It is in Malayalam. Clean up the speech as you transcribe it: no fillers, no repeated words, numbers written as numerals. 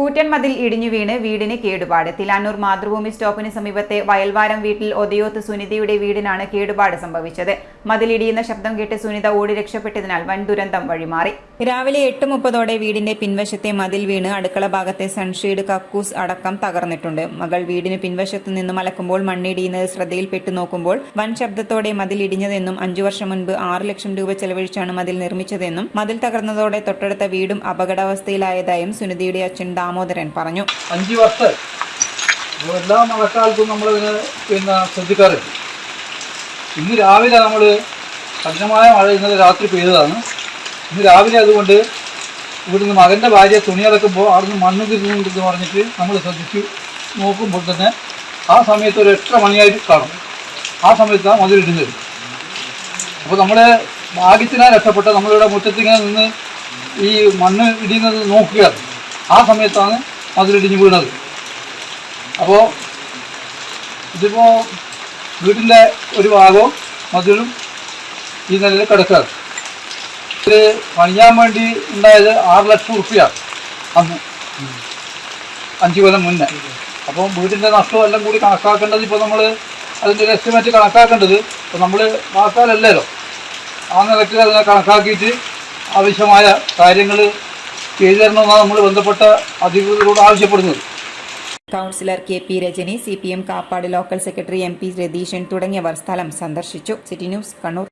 കൂറ്റൻ മതിൽ ഇടിഞ്ഞു വീണ് വീടിന് കേടുപാട്. തിലാന്നൂർ മാതൃഭൂമി സ്റ്റോപ്പിന് സമീപത്തെ വയൽവാരം വീട്ടിൽ ഒതയോത്ത് സുനിതയുടെ വീടിനാണ് കേടുപാട് സംഭവിച്ചത്. മതിലിടിയുന്ന ശബ്ദം കേട്ട് സുനിത ഓടി രക്ഷപ്പെട്ടതിനാൽ വൻ ദുരന്തം വഴിമാറി. രാവിലെ 8:30 വീടിന്റെ പിൻവശത്തെ മതിൽ വീണ് അടുക്കള ഭാഗത്തെ സൺഷെയ്ഡ്, കക്കൂസ് അടക്കം തകർന്നിട്ടുണ്ട്. മകൾ വീടിന് പിൻവശത്തു നിന്നും അലക്കുമ്പോൾ മണ്ണിടിയുന്നത് ശ്രദ്ധയിൽപ്പെട്ടു നോക്കുമ്പോൾ വൻ ശബ്ദത്തോടെ മതിൽ ഇടിഞ്ഞതെന്നും 5 വർഷം മുൻപ് 6 ലക്ഷം രൂപ ചെലവഴിച്ചാണ് മതിൽ നിർമ്മിച്ചതെന്നും മതിൽ തകർന്നതോടെ തൊട്ടടുത്ത വീടും അപകടാവസ്ഥയിലായതായും സുനിതയുടെ അച്ഛൻ ദാമോദരൻ പറഞ്ഞു. 5 വർഷം എല്ലാ മഴക്കാലത്തും നമ്മളിതിന് ശ്രദ്ധിക്കാറുണ്ട്. ഇന്ന് രാവിലെ നമ്മൾ കഠിനമായ മഴ ഇന്നലെ രാത്രി പെയ്തതാണ്. ഇന്ന് രാവിലെ അതുകൊണ്ട് ഇവിടുന്ന് മകൻ്റെ ഭാര്യ തുണി അലക്കുമ്പോൾ അവിടുന്ന് മണ്ണ് തിരിഞ്ഞുണ്ടെന്ന് പറഞ്ഞിട്ട് നമ്മൾ ശ്രദ്ധിച്ച് നോക്കുമ്പോൾ തന്നെ ആ സമയത്ത് ഒരു 8 മണിയായിട്ട് കാണും. ആ സമയത്താണ് മതിലിടുന്നത്. അപ്പോൾ നമ്മുടെ ഭാഗ്യത്തിനാൽ രക്ഷപ്പെട്ട നമ്മളിവിടെ മുറ്റത്തിങ്ങനെ നിന്ന് ഈ മണ്ണ് ഇടിയുന്നത് നോക്കുകയാണ്. ആ സമയത്താണ് മതിലിടിഞ്ഞ് വീണത്. അപ്പോൾ ഇതിപ്പോൾ വീട്ടിൻ്റെ ഒരു ഭാഗവും മതിലും ഈ നിലയിൽ കിടക്കുകയാണ്. ഇത് പണിയാൻ വേണ്ടി ഉണ്ടായത് 6 ലക്ഷം റുപ്യാണ് അന്ന് 5 കൊല്ലം മുന്നേ. അപ്പോൾ വീടിൻ്റെ നഷ്ടവും എല്ലാം കൂടി കണക്കാക്കേണ്ടത് ഇപ്പോൾ നമ്മൾ അതിൻ്റെ ഒരു എസ്റ്റിമേറ്റ് കണക്കാക്കേണ്ടത് ഇപ്പോൾ നമ്മൾ വാക്കാലല്ലല്ലോ. ആ നിലയ്ക്ക് അതിനെ കണക്കാക്കിയിട്ട് ആവശ്യമായ കാര്യങ്ങൾ ചെയ്തു തരണമെന്നാണ് നമ്മൾ ബന്ധപ്പെട്ട അധികൃതരോട് ആവശ്യപ്പെടുന്നത്. Councillor KP Rajani, CPM Kappad local secretary MP Ratheeshan തുടങ്ങിയവർ സ്ഥലം സന്ദർശിച്ചു. City news, Kannur.